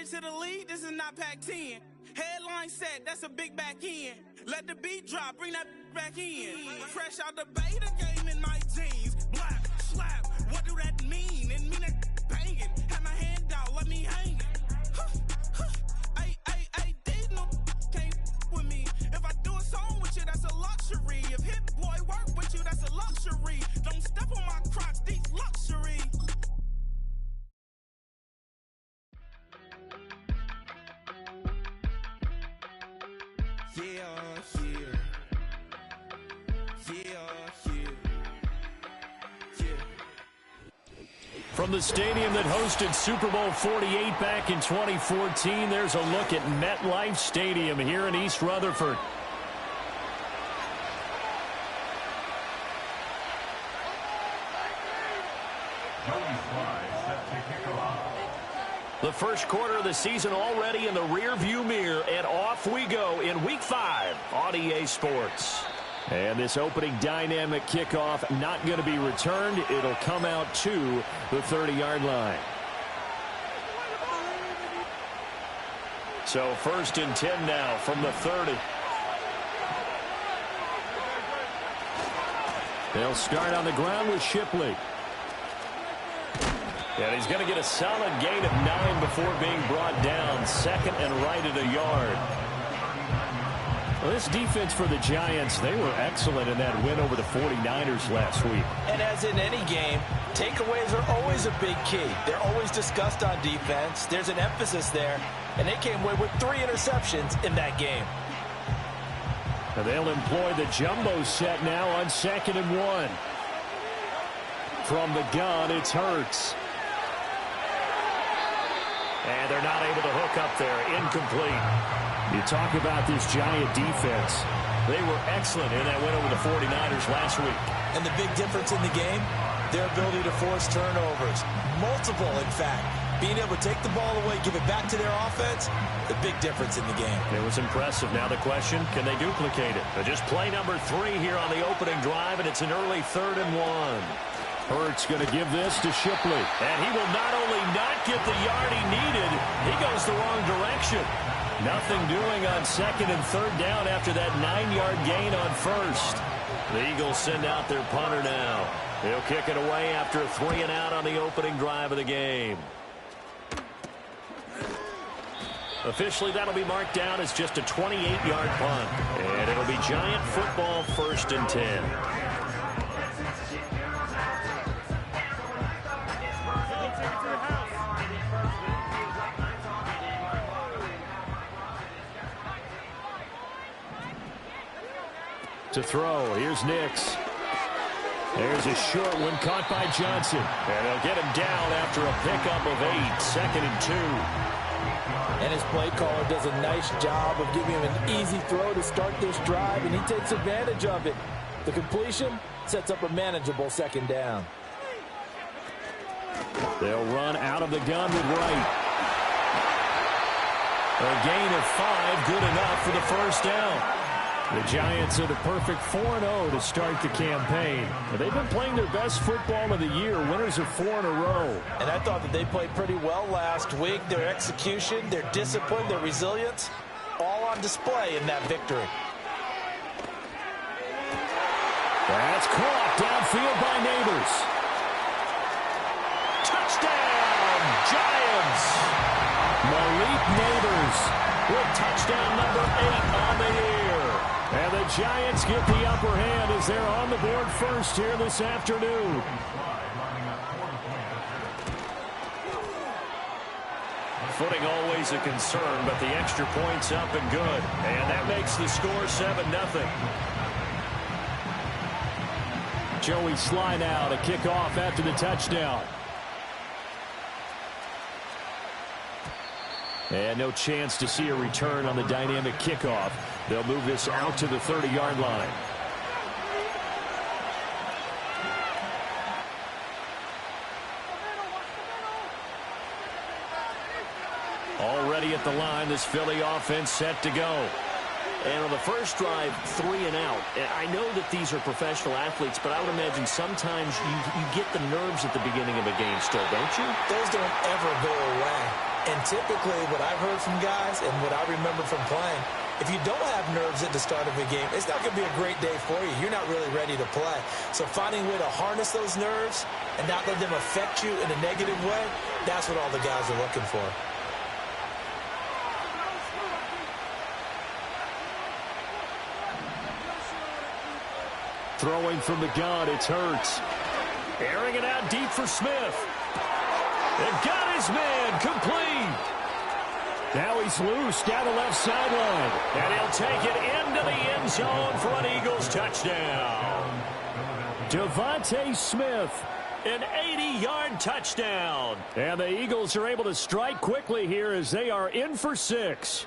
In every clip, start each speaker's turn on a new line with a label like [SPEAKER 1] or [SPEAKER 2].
[SPEAKER 1] Headed to the lead, this is not Pac-10. Headline set, that's a big back end. Let the beat drop, bring that back in. Fresh out the beta game in my jeans. Black, slap, what do that mean? It mean that banging. Have my hand out, let me hang it. These no can't with me. If I do a song with you, that's a luxury. If Hit Boy work with you, that's a luxury. Don't step on my Crocs, these luxury.
[SPEAKER 2] From the stadium that hosted Super Bowl 48 back in 2014, there's a look at MetLife Stadium here in East Rutherford. The first quarter of the season already in the rearview mirror, and off we go in Week 5 on EA Sports. And this opening dynamic kickoff not going to be returned. It'll come out to the 30-yard line. So 1st and 10 now from the 30. They'll start on the ground with Shipley. And he's going to get a solid gain of 9 before being brought down. Second and right at a yard. Well, this defense for the Giants, they were excellent in that win over the 49ers last week.
[SPEAKER 3] And as in any game, takeaways are always a big key. They're always discussed on defense. There's an emphasis there, and they came away with 3 interceptions in that game.
[SPEAKER 2] And they'll employ the jumbo set now on 2nd and 1. From the gun, it's Hurts. And they're not able to hook up there. Incomplete. You talk about this Giant defense. They were excellent in that win over the 49ers last week.
[SPEAKER 3] And the big difference in the game, their ability to force turnovers. Multiple, in fact. Being able to take the ball away, give it back to their offense, the big difference in the game.
[SPEAKER 2] It was impressive. Now the question, can they duplicate it? But just play number 3 here on the opening drive, and it's an early 3rd and 1. Hurts going to give this to Shipley. And he will not only not get the yard he needed, he goes the wrong direction. Nothing doing on 2nd and 3rd down after that 9-yard gain on 1st. The Eagles send out their punter now. He'll kick it away after a 3 and out on the opening drive of the game. Officially, that'll be marked down as just a 28-yard punt. And it'll be Giant football 1st and 10. To throw, here's Nix. There's a short one caught by Johnson. And they'll get him down after a pickup of 8, 2nd and 2.
[SPEAKER 3] And his play caller does a nice job of giving him an easy throw to start this drive, and he takes advantage of it. The completion sets up a manageable 2nd down.
[SPEAKER 2] They'll run out of the gun with Wright. A gain of 5, good enough for the 1st down. The Giants are the perfect 4-0 to start the campaign. They've been playing their best football of the year, winners of 4 in a row.
[SPEAKER 3] And I thought that they played pretty well last week. Their execution, their discipline, their resilience, all on display in that victory.
[SPEAKER 2] That's caught downfield by Neighbors. Touchdown, Giants! Malik Neighbors with touchdown number 8 on the year. And the Giants get the upper hand as they're on the board first here this afternoon. Footing always a concern, but the extra point's up and good. And that makes the score 7-0. Joey Sly now to kick off after the touchdown. And no chance to see a return on the dynamic kickoff. They'll move this out to the 30-yard line. Already at the line, this Philly offense set to go. And on the first drive, 3 and out. I know that these are professional athletes, but I would imagine sometimes you get the nerves at the beginning of a game still, don't you?
[SPEAKER 3] Those don't ever go away. And typically what I've heard from guys and what I remember from playing, if you don't have nerves at the start of a game, it's not going to be a great day for you. You're not really ready to play. So finding a way to harness those nerves and not let them affect you in a negative way, that's what all the guys are looking for.
[SPEAKER 2] Throwing from the gun, it's Hurts. Airing it out deep for Smith. They've got his man complete. Now he's loose down the left sideline. And he'll take it into the end zone for an Eagles touchdown. Devontae Smith, an 80-yard touchdown. And the Eagles are able to strike quickly here as they are in for 6.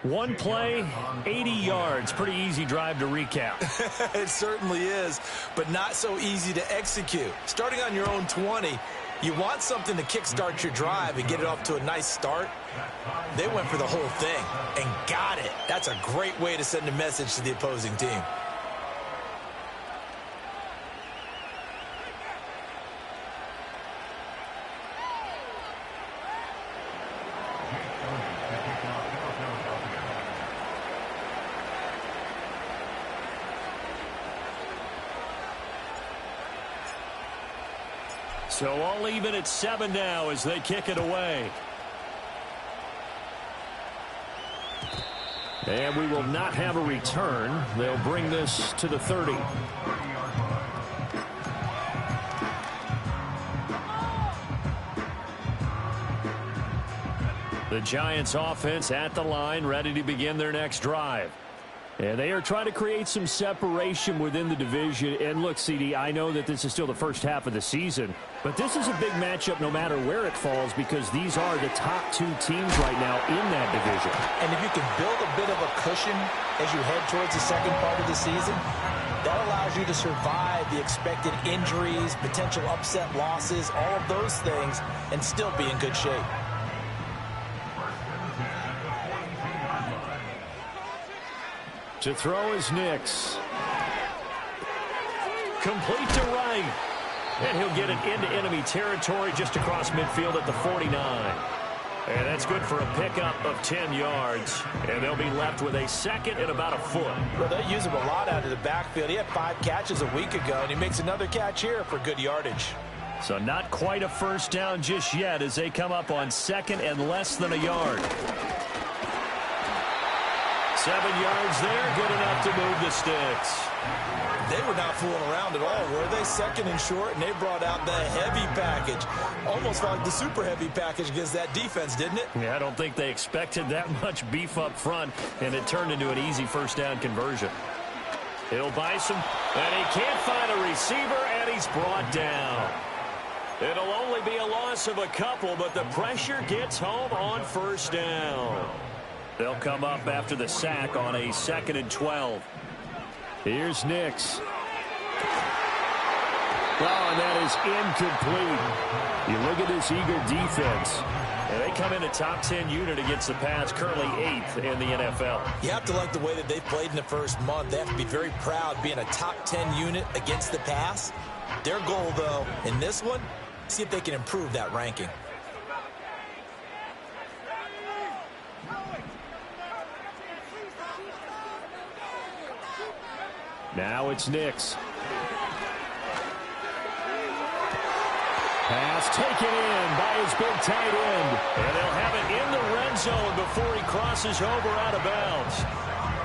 [SPEAKER 2] One play, 80 yards. Pretty easy drive to recap.
[SPEAKER 3] It certainly is, but not so easy to execute. Starting on your own 20, you want something to kickstart your drive and get it off to a nice start. They went for the whole thing and got it. That's a great way to send a message to the opposing team.
[SPEAKER 2] So all even at 7 now as they kick it away. And we will not have a return. They'll bring this to the 30. The Giants offense at the line, ready to begin their next drive. And they are trying to create some separation within the division. And look, CD, I know that this is still the first half of the season, but this is a big matchup no matter where it falls because these are the top 2 teams right now in that division.
[SPEAKER 3] And if you can build a bit of a cushion as you head towards the second part of the season, that allows you to survive the expected injuries, potential upset losses, all of those things, and still be in good shape.
[SPEAKER 2] To throw is Nix. Complete to Wright. And he'll get it into enemy territory just across midfield at the 49. And that's good for a pickup of 10 yards. And they'll be left with a second and about a foot.
[SPEAKER 3] Well, they use him a lot out of the backfield. He had 5 catches a week ago, and he makes another catch here for good yardage.
[SPEAKER 2] So not quite a first down just yet as they come up on second and less than a yard. 7 yards there, good enough to move the sticks.
[SPEAKER 3] They were not fooling around at all, were they? Second and short, and they brought out the heavy package. Almost like the super heavy package against that defense, didn't it?
[SPEAKER 2] Yeah, I don't think they expected that much beef up front, and it turned into an easy first down conversion. He'll buy some, and he can't find a receiver, and he's brought down. It'll only be a loss of a couple, but the pressure gets home on first down. They'll come up after the sack on a 2nd and 12. Here's Nix. Oh, and that is incomplete. You look at this Eagle defense, and they come in a top 10 unit against the pass, currently 8th in the NFL.
[SPEAKER 3] You have to like the way that they've played in the first month. They have to be very proud being a top 10 unit against the pass. Their goal, though, in this one, see if they can improve that ranking.
[SPEAKER 2] Now it's Nix. Pass taken in by his big tight end. And they'll have it in the red zone before he crosses over out of bounds.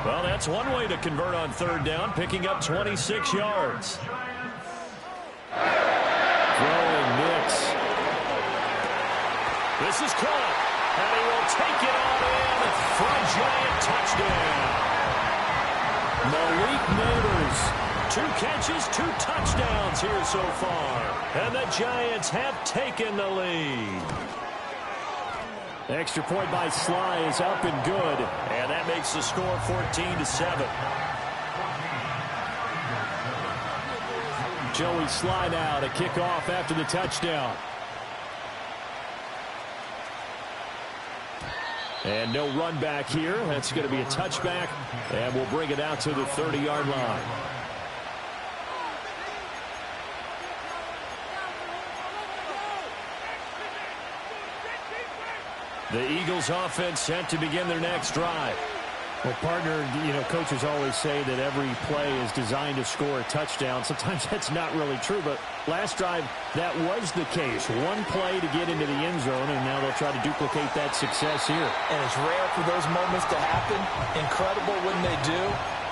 [SPEAKER 2] Well, that's one way to convert on third down, picking up 26 yards. Throwing Nix. This is caught. And he will take it on in for a giant touchdown. Malik Neighbors, 2 catches, 2 touchdowns here so far. And the Giants have taken the lead. Extra point by Sly is up and good. And that makes the score 14-7. Joey Sly now to kick off after the touchdown. And no run back here. That's going to be a touchback. And we'll bring it out to the 30-yard line. The Eagles offense set to begin their next drive.
[SPEAKER 4] Well, partner, coaches always say that every play is designed to score a touchdown. Sometimes that's not really true, but last drive, that was the case. One play to get into the end zone, and now they'll try to duplicate that success here.
[SPEAKER 3] And it's rare for those moments to happen. Incredible when they do.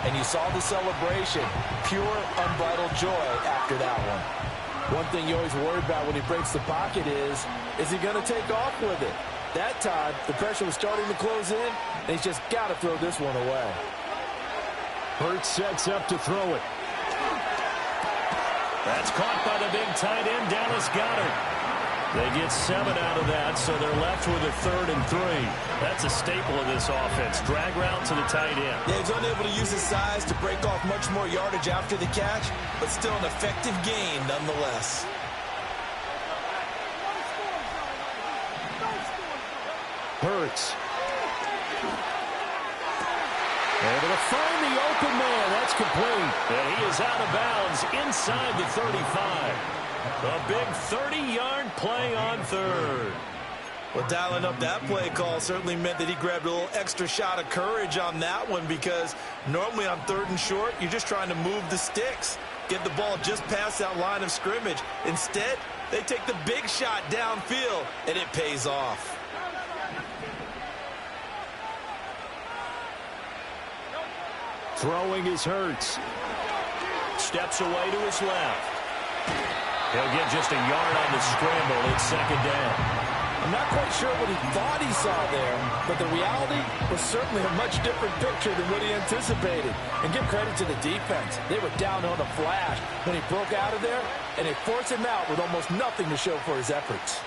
[SPEAKER 3] And you saw the celebration. Pure, unbridled joy after that one. One thing you always worry about when he breaks the pocket is he going to take off with it? That time, the pressure was starting to close in, and he's just got to throw this one away.
[SPEAKER 2] Hurts sets up to throw it. That's caught by the big tight end, Dallas Goedert. They get 7 out of that, so they're left with a 3rd and 3. That's a staple of this offense. Drag route to the tight end.
[SPEAKER 3] Yeah, he's unable to use his size to break off much more yardage after the catch, but still an effective gain nonetheless.
[SPEAKER 2] Hurts. Able to find the open man. That's complete. And he is out of bounds inside the 35. A big 30-yard play on 3rd.
[SPEAKER 3] Well, dialing up that play call certainly meant that he grabbed a little extra shot of courage on that one, because normally on 3rd and short, you're just trying to move the sticks, get the ball just past that line of scrimmage. Instead, they take the big shot downfield, and it pays off.
[SPEAKER 2] Throwing is Hurts. Steps away to his left. He'll get just a yard on the scramble. It's 2nd down.
[SPEAKER 3] I'm not quite sure what he thought he saw there, but the reality was certainly a much different picture than what he anticipated. And give credit to the defense. They were down on a flash when he broke out of there, and they forced him out with almost nothing to show for his efforts.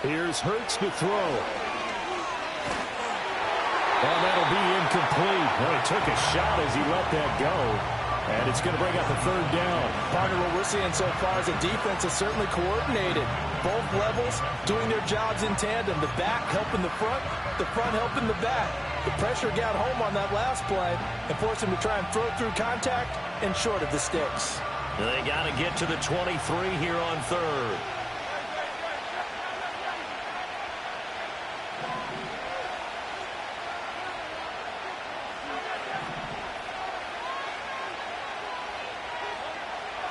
[SPEAKER 2] Here's Hurts to throw. And that'll be incomplete. Well, he took a shot as he let that go. And it's going to bring up the 3rd down.
[SPEAKER 3] Partner, what we're seeing so far is the defense is certainly coordinated. Both levels doing their jobs in tandem. The back helping the front helping the back. The pressure got home on that last play and forced him to try and throw through contact and short of the sticks.
[SPEAKER 2] They got to get to the 23 here on 3rd.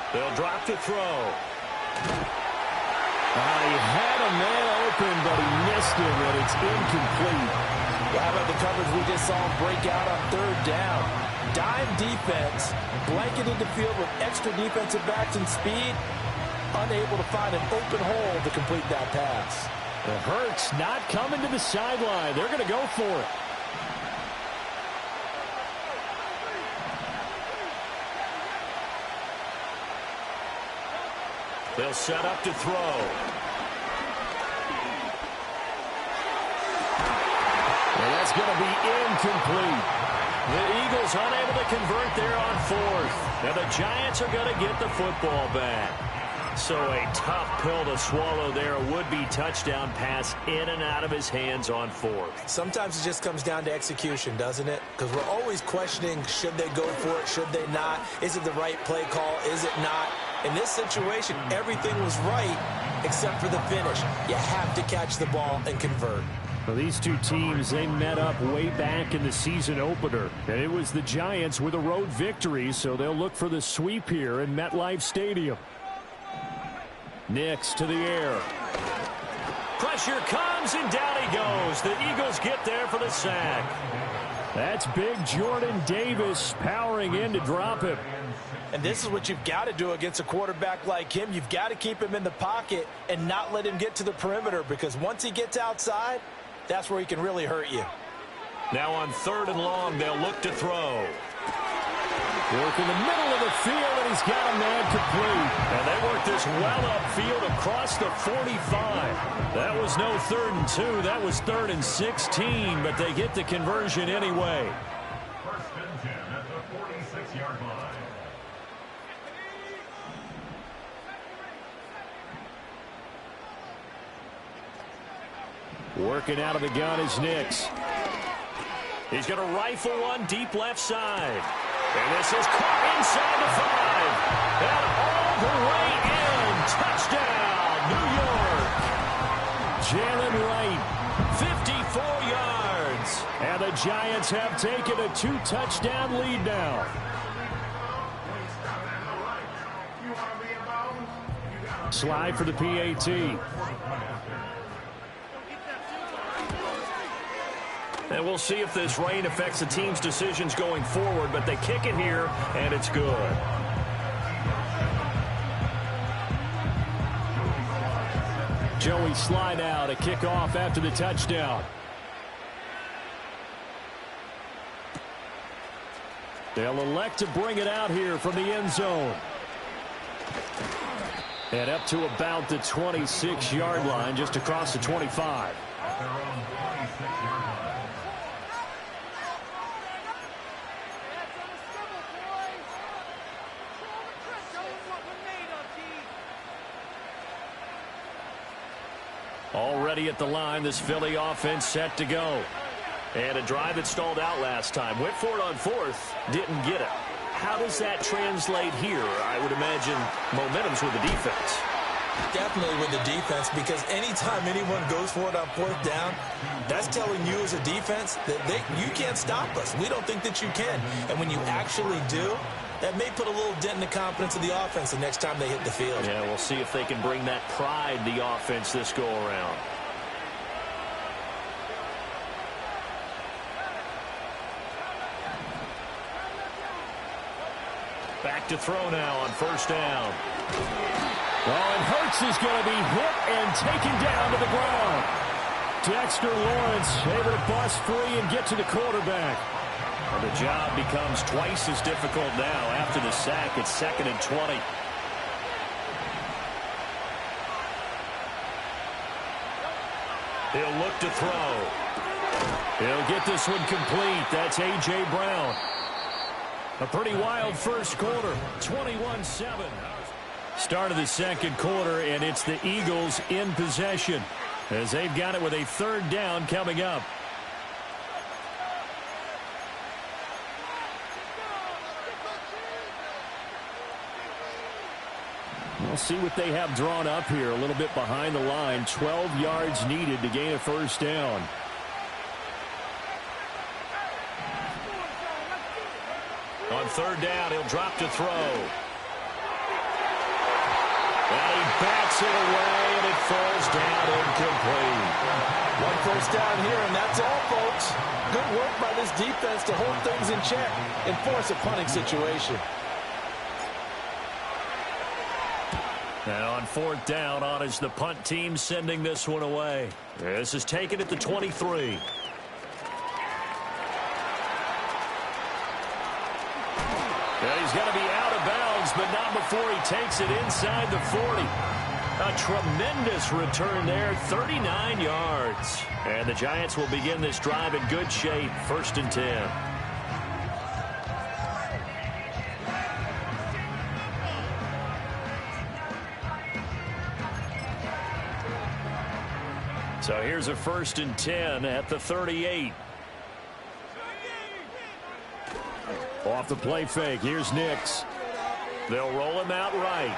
[SPEAKER 2] They'll drop to throw.
[SPEAKER 4] He had a man open, but he missed him, and it's incomplete.
[SPEAKER 3] Well, how about the coverage we just saw him break out on 3rd down? Dime defense, blanketed the field with extra defensive backs and speed, unable to find an open hole to complete that pass.
[SPEAKER 4] The Hurts not coming to the sideline. They're going to go for it.
[SPEAKER 2] They'll set up to throw.
[SPEAKER 4] And that's going to be incomplete.
[SPEAKER 2] The Eagles unable to convert there on 4th. And the Giants are going to get the football back. So a tough pill to swallow there. A would-be touchdown pass in and out of his hands on 4th.
[SPEAKER 3] Sometimes it just comes down to execution, doesn't it? Because we're always questioning, should they go for it, should they not? Is it the right play call, is it not? In this situation, everything was right except for the finish. You have to catch the ball and convert.
[SPEAKER 4] Well, these two teams, they met up way back in the season opener. And it was the Giants with a road victory, so they'll look for the sweep here in MetLife Stadium. Nix to the air.
[SPEAKER 2] Pressure comes, and down he goes. The Eagles get there for the sack.
[SPEAKER 4] That's big Jordan Davis powering in to drop him.
[SPEAKER 3] And this is what you've got to do against a quarterback like him. You've got to keep him in the pocket and not let him get to the perimeter, because once he gets outside, that's where he can really hurt you.
[SPEAKER 2] Now on 3rd and long, they'll look to throw.
[SPEAKER 4] Work in the middle of the field, and he's got a man complete.
[SPEAKER 2] And they work this well upfield across the 45. That was no 3rd and 2. That was 3rd and 16, but they get the conversion anyway.
[SPEAKER 5] First and 10 at the 46-yard line.
[SPEAKER 4] Working out of the gun is Nix.
[SPEAKER 2] He's going to rifle one deep left side. And this is caught inside the 5. And the way in. Touchdown, New York. Jalen Wright, 54 yards. And the Giants have taken a 2-touchdown lead now. Slide for the PAT. And we'll see if this rain affects the team's decisions going forward, but they kick it here, and it's good. Joey slide out, a kickoff after the touchdown. They'll elect to bring it out here from the end zone. And up to about the 26-yard line, just across the 25.
[SPEAKER 5] At their own 26-yard line.
[SPEAKER 2] Already at the line, this Philly offense set to go. And a drive that stalled out last time. Went for it on fourth, didn't get it. How does that translate here? I would imagine momentum's with the defense.
[SPEAKER 3] Definitely with the defense, because anytime anyone goes for it on fourth down, that's telling you as a defense that you can't stop us. We don't think that you can. And when you actually do, that may put a little dent in the confidence of the offense the next time they hit the field.
[SPEAKER 2] Yeah, we'll see if they can bring that pride to the offense this go-around. Back to throw now on first down.
[SPEAKER 4] Oh, and Hurts is going to be hit and taken down to the ground. Dexter Lawrence able to bust free and get to the quarterback.
[SPEAKER 2] Well, the job becomes twice as difficult now after the sack. It's 2nd and 20. He'll look to throw. He'll get this one complete. That's A.J. Brown. A pretty wild first quarter. 21-7. Start of the second quarter, and it's the Eagles in possession as they've got it with a third down coming up. We'll see what they have drawn up here. A little bit behind the line. 12 yards needed to gain a first down. On third down, he'll drop to throw. And he backs it away, and it falls down incomplete.
[SPEAKER 3] One first down here, and that's all, folks. Good work by this defense to hold things in check and force a punting situation.
[SPEAKER 2] And on fourth down, on is the punt team sending this one away. This is taken at the 23. Yeah, he's going to be out of bounds, but not before he takes it inside the 40. A tremendous return there, 39 yards. And the Giants will begin this drive in good shape, 1st and 10. So here's a 1st and 10 at the 38. Off the play fake, here's Nix. They'll roll him out right.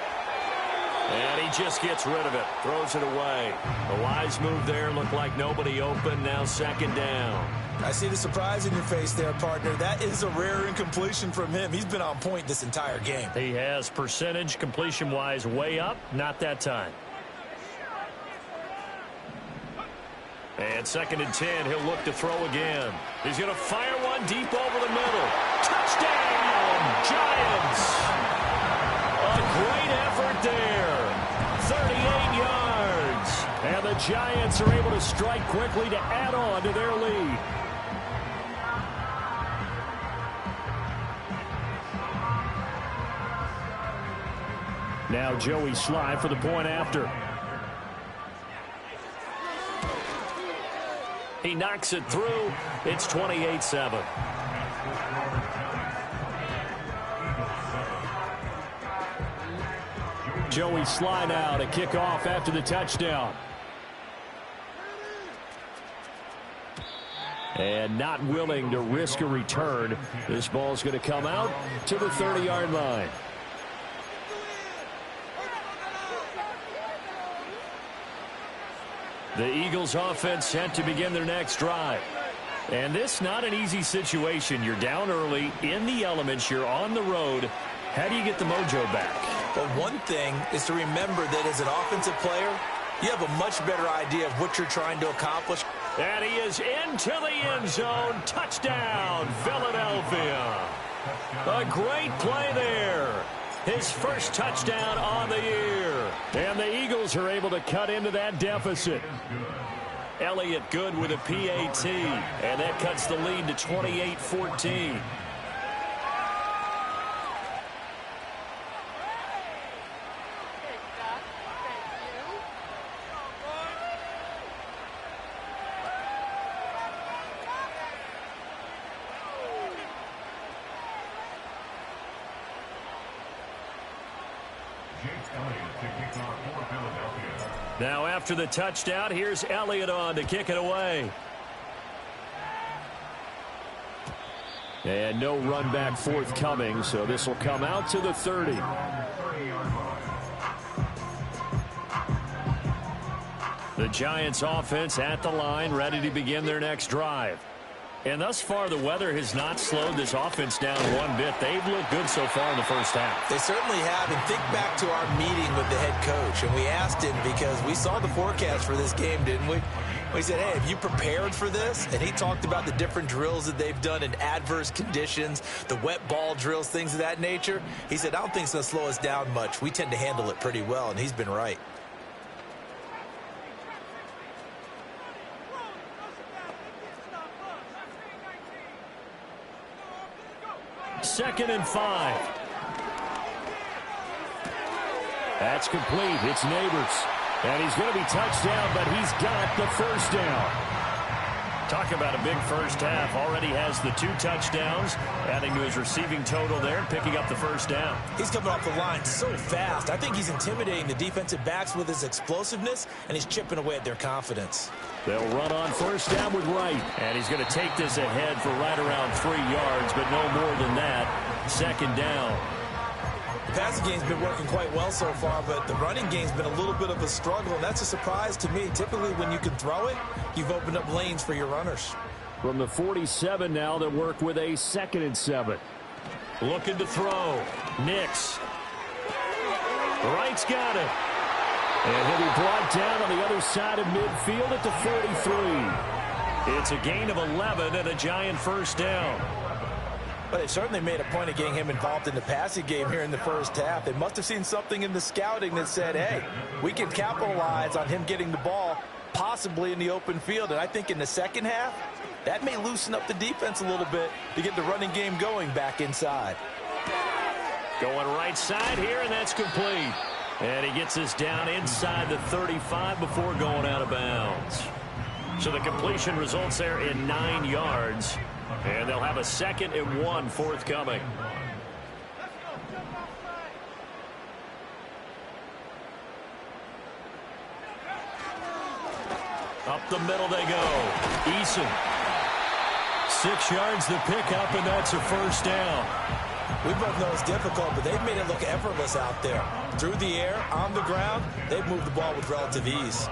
[SPEAKER 2] And he just gets rid of it, throws it away. A wise move there, looked like nobody open, now 2nd down.
[SPEAKER 3] I see the surprise in your face there, partner. That is a rare incompletion from him. He's been on point this entire game.
[SPEAKER 2] He has percentage completion-wise way up, not that time. And 2nd and 10, he'll look to throw again. He's going to fire one deep over the middle. Touchdown, Giants! A great effort there. 38 yards. And the Giants are able to strike quickly to add on to their lead. Now Joey Slye for the point after. He knocks it through. It's 28-7. Joey Slye out, a kickoff after the touchdown. And not willing to risk a return. This ball's going to come out to the 30-yard line. The Eagles offense set to begin their next drive. And this not an easy situation. You're down early, in the elements, you're on the road. How do you get the mojo back?
[SPEAKER 3] Well, one thing is to remember that as an offensive player, you have a much better idea of what you're trying to accomplish.
[SPEAKER 2] And he is into the end zone. Touchdown, Philadelphia. A great play there. His first touchdown on the year. And the Eagles are able to cut into that deficit. Elliott good with a PAT. And that cuts the lead to 28-14. Now after the touchdown, here's Elliott on to kick it away. And no run back forthcoming, so this will come out to the 30. The Giants offense at the line, ready to begin their next drive. And thus far, the weather has not slowed this offense down one bit. They've looked good so far in the first half.
[SPEAKER 3] They certainly have. And think back to our meeting with the head coach. And we asked him because we saw the forecast for this game, didn't we? We said, hey, have you prepared for this? And he talked about the different drills that they've done in adverse conditions, the wet ball drills, things of that nature. He said, I don't think it's going to slow us down much. We tend to handle it pretty well, and he's been right.
[SPEAKER 2] Second and 5. That's complete. It's Neighbors. And he's going to be touched down, but he's got the first down. Talk about a big first half. Already has the 2 touchdowns, adding to his receiving total there, picking up the first down.
[SPEAKER 3] He's coming off the line so fast. I think he's intimidating the defensive backs with his explosiveness, and he's chipping away at their confidence.
[SPEAKER 2] They'll run on first down with Wright. And he's going to take this ahead for right around 3 yards, but no more than that. Second down.
[SPEAKER 3] The passing game's been working quite well so far, but the running game's been a little bit of a struggle, and that's a surprise to me. Typically, when you can throw it, you've opened up lanes for your runners.
[SPEAKER 2] From the 47 now, they'll work with a 2nd and 7. Looking to throw. Nix. Wright's got it. And he'll be brought down on the other side of midfield at the 43. It's a gain of 11 and a Giant first down.
[SPEAKER 3] But they certainly made a point of getting him involved in the passing game here in the first half. They must have seen something in the scouting that said, hey, we can capitalize on him getting the ball possibly in the open field. And I think in the second half, that may loosen up the defense a little bit to get the running game going back inside.
[SPEAKER 2] Going right side here, and that's complete. And he gets us down inside the 35 before going out of bounds. So the completion results there in 9 yards. And they'll have a 2nd and 1 forthcoming. Up the middle they go. Eason. 6 yards the pickup, and that's a first down.
[SPEAKER 3] We both know it's difficult, but they've made it look effortless out there. Through the air, on the ground, they've moved the ball with relative ease.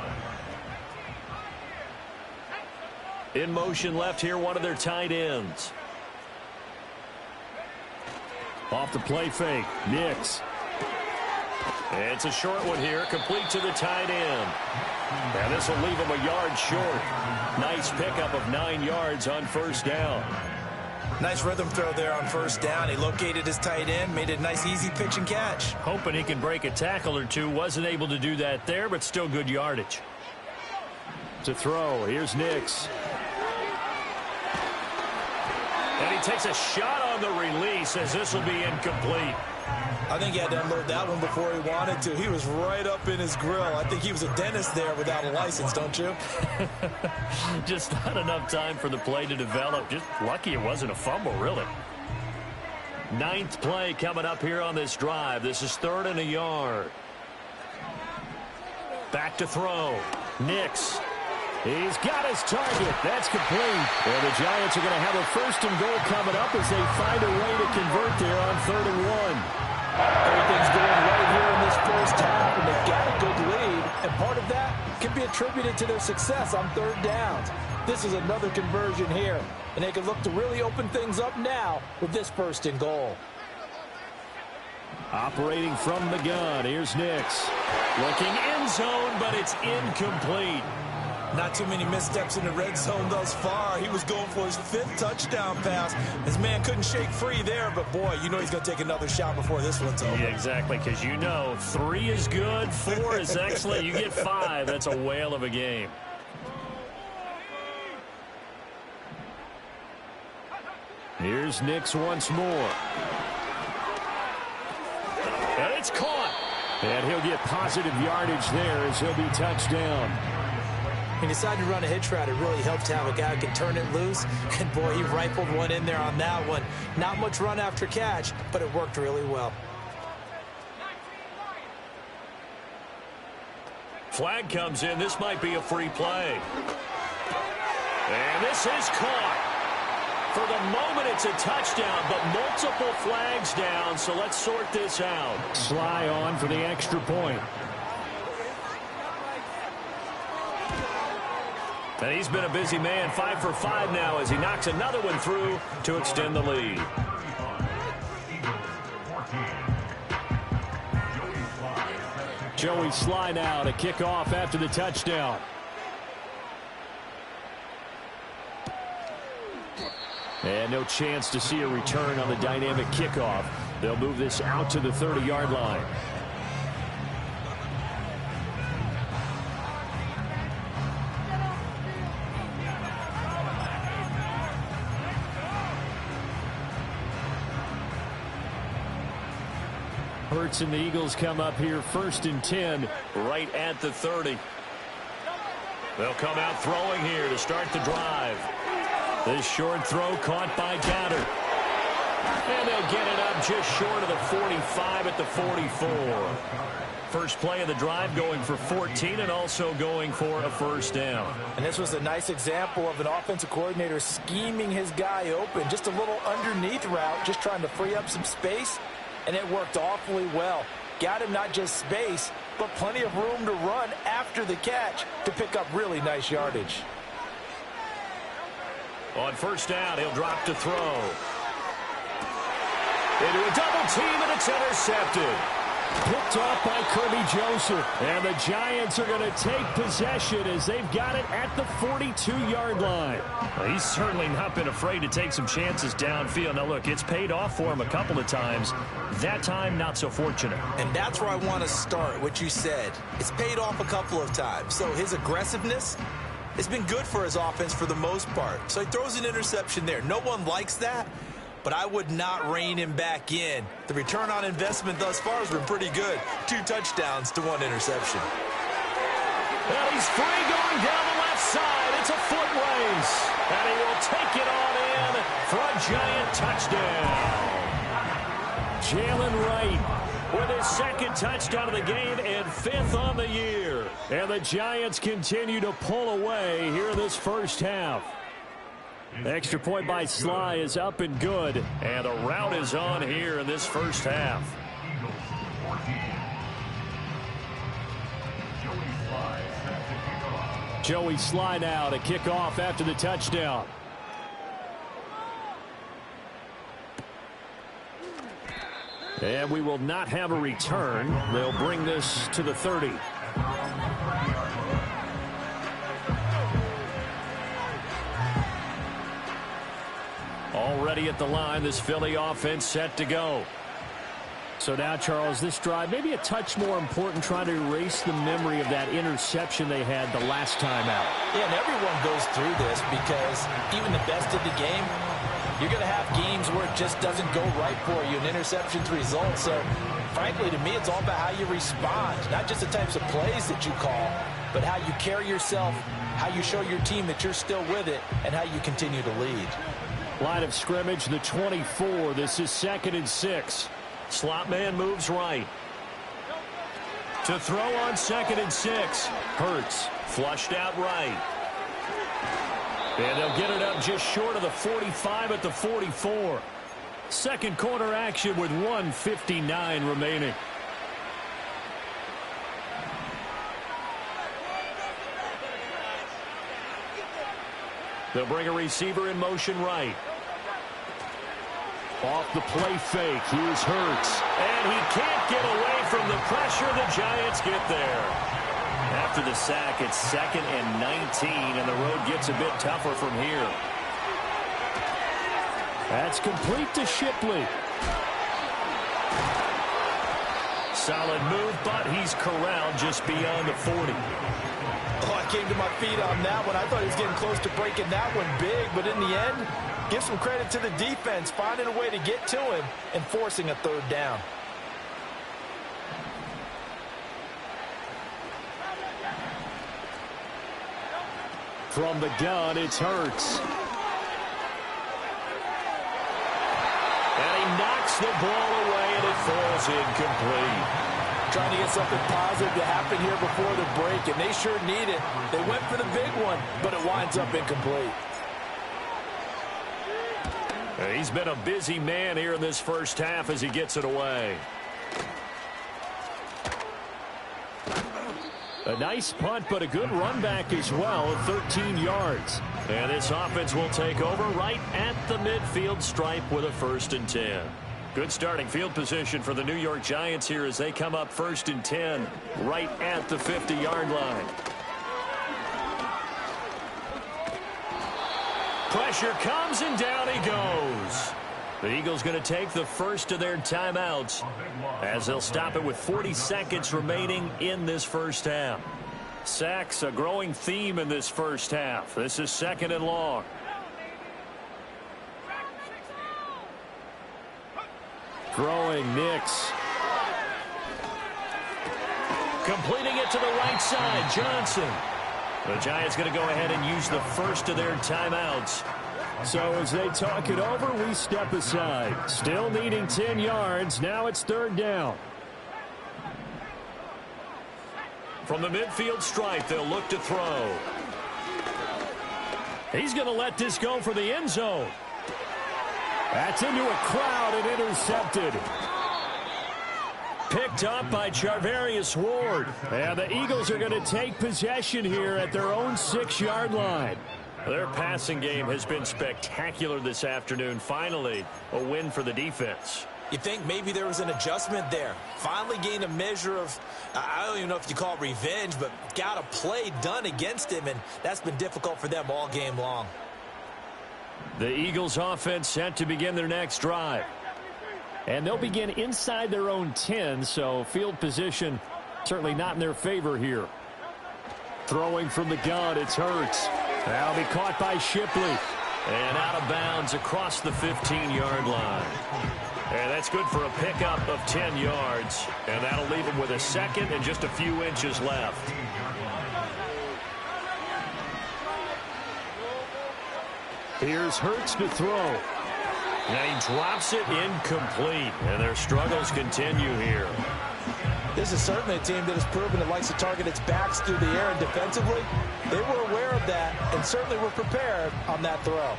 [SPEAKER 2] In motion left here, one of their tight ends. Off the play fake, Nix. It's a short one here, complete to the tight end. And this will leave him a yard short. Nice pickup of 9 yards on first down.
[SPEAKER 3] Nice rhythm throw there on first down. He located his tight end, made a nice easy pitch and catch.
[SPEAKER 2] Hoping he can break a tackle or two. Wasn't able to do that there, but still good yardage. To throw, here's Nix. And he takes a shot on the release as this will be incomplete.
[SPEAKER 3] I think he had to unload that one before he wanted to. He was right up in his grill. I think he was a dentist there without a license, don't you?
[SPEAKER 2] Just not enough time for the play to develop. Just lucky it wasn't a fumble, really. 9th play coming up here on this drive. This is 3rd and a yard. Back to throw. Nix. He's got his target. That's complete. And the Giants are going to have a 1st and goal coming up as they find a way to convert there on 3rd and 1.
[SPEAKER 3] Everything's going right here in this first half, and they've got a good lead. And part of that can be attributed to their success on third downs. This is another conversion here, and they can look to really open things up now with this 1st and goal.
[SPEAKER 4] Operating from the gun, here's Nix.
[SPEAKER 2] Looking end zone, but it's incomplete.
[SPEAKER 3] Not too many missteps in the red zone thus far. He was going for his 5th touchdown pass. His man couldn't shake free there, but boy, you know he's going to take another shot before this one's over.
[SPEAKER 2] Yeah, exactly, because you know 3 is good, 4 is excellent. You get 5, that's a whale of a game.
[SPEAKER 4] Here's Nix once more.
[SPEAKER 2] And it's caught.
[SPEAKER 4] And he'll get positive yardage there as he'll be touched down.
[SPEAKER 3] He decided to run a hitch route. It really helped to have a guy who can turn it loose. And, boy, he rifled one in there on that one. Not much run after catch, but it worked really well.
[SPEAKER 2] Flag comes in. This might be a free play. And this is caught. For the moment, it's a touchdown, but multiple flags down, so let's sort this out.
[SPEAKER 4] Sly on for the extra point.
[SPEAKER 2] And he's been a busy man, 5 for 5 now as he knocks another one through to extend the lead.
[SPEAKER 4] Joey Sly now to kick off after the touchdown. And no chance to see a return on the dynamic kickoff. They'll move this out to the 30-yard line. Hurts and the Eagles come up here 1st and 10
[SPEAKER 2] right at the 30. They'll come out throwing here to start the drive. This short throw caught by Goddard. And they'll get it up just short of the 45 at the 44. First play of the drive going for 14 and also going for a 1st down.
[SPEAKER 3] And this was a nice example of an offensive coordinator scheming his guy open. Just a little underneath route, just trying to free up some space. And it worked awfully well. Got him not just space, but plenty of room to run after the catch to pick up really nice yardage.
[SPEAKER 2] On 1st down, he'll drop to throw. Into a double team, and it's intercepted.
[SPEAKER 4] Picked off by Kirby Joseph. And the Giants are going to take possession as they've got it at the 42-yard line.
[SPEAKER 2] Well, he's certainly not been afraid to take some chances downfield. Now, look, it's paid off for him a couple of times. That time, not so fortunate.
[SPEAKER 3] And that's where I want to start, what you said. It's paid off a couple of times. So his aggressiveness has been good for his offense for the most part. So he throws an interception there. No one likes that. But I would not rein him back in. The return on investment thus far has been pretty good. 2 touchdowns to 1 interception.
[SPEAKER 2] Well, he's free going down the left side. It's a foot race. And he will take it on in for a Giant touchdown.
[SPEAKER 4] Jalen Wright
[SPEAKER 2] with his 2nd touchdown of the game and 5th on the year.
[SPEAKER 4] And the Giants continue to pull away here in this 1st half. Extra point by Sly is up and good.
[SPEAKER 2] And the route is on here in this 1st half.
[SPEAKER 4] Joey Sly now to kick off after the touchdown. And we will not have a return. They'll bring this to the 30.
[SPEAKER 2] Already at the line, this Philly offense set to go.
[SPEAKER 4] So now, Charles, this drive maybe a touch more important, trying to erase the memory of that interception they had the last time out.
[SPEAKER 3] Yeah, and everyone goes through this because even the best of the game, you're going to have games where it just doesn't go right for you, and interceptions result. So, frankly, to me, it's all about how you respond, not just the types of plays that you call, but how you carry yourself, how you show your team that you're still with it, and how you continue to lead.
[SPEAKER 4] Line of scrimmage, the 24. This is 2nd and 6.
[SPEAKER 2] Slot man moves right. To throw on 2nd and 6. Hurts flushed out right. And they'll get it up just short of the 45 at the 44. Second quarter action with 1:59 remaining. They'll bring a receiver in motion right.
[SPEAKER 4] Off the play fake, here's Hurts.
[SPEAKER 2] And he can't get away from the pressure. The Giants get there. After the sack, it's 2nd and 19, and the road gets a bit tougher from here.
[SPEAKER 4] That's complete to Shipley.
[SPEAKER 2] Solid move, but he's corralled just beyond the 40.
[SPEAKER 3] Oh, I came to my feet on that one. I thought he was getting close to breaking that one big, but in the end, give some credit to the defense, finding a way to get to him and forcing a 3rd down.
[SPEAKER 4] From the gun, it's Hurts.
[SPEAKER 2] And he knocks the ball away, and it falls incomplete.
[SPEAKER 3] Trying to get something positive to happen here before the break, and they sure need it. They went for the big one, but it winds up incomplete.
[SPEAKER 2] He's been a busy man here in this first half as he gets it away.
[SPEAKER 4] A nice punt, but a good run back as well at 13 yards.
[SPEAKER 2] And this offense will take over right at the midfield stripe with a 1st and 10. Good starting field position for the New York Giants here as they come up 1st and 10 right at the 50-yard line. Pressure comes, and down he goes. The Eagles going to take the first of their timeouts as they'll stop it with 40 seconds remaining in this first half. Sacks, a growing theme in this first half. This is 2nd and long.
[SPEAKER 4] Throwing Nix.
[SPEAKER 2] Completing it to the right side, Johnson. The Giants going to go ahead and use the first of their timeouts.
[SPEAKER 4] So as they talk it over, we step aside. Still needing 10 yards. Now it's 3rd down.
[SPEAKER 2] From the midfield stripe, they'll look to throw. He's going to let this go for the end zone.
[SPEAKER 4] That's into a crowd and intercepted.
[SPEAKER 2] Picked up by Charvarius Ward.
[SPEAKER 4] And the Eagles are going to take possession here at their own 6-yard line.
[SPEAKER 2] Their passing game has been spectacular this afternoon. Finally, a win for the defense.
[SPEAKER 3] You think maybe there was an adjustment there. Finally gained a measure of, I don't even know if you call it revenge, but got a play done against him, and that's been difficult for them all game long.
[SPEAKER 2] The Eagles offense set to begin their next drive.
[SPEAKER 4] And they'll begin inside their own 10, so field position certainly not in their favor here. Throwing from the gun, it's Hurts. That'll be caught by Shipley.
[SPEAKER 2] And out of bounds across the 15-yard line. And that's good for a pickup of 10 yards. And that'll leave him with a 2nd and just a few inches left.
[SPEAKER 4] Here's Hurts to throw.
[SPEAKER 2] And he drops it incomplete. And their struggles continue here.
[SPEAKER 3] This is certainly a team that has proven it likes to target its backs through the air, and defensively, they were aware of that and certainly were prepared on that throw.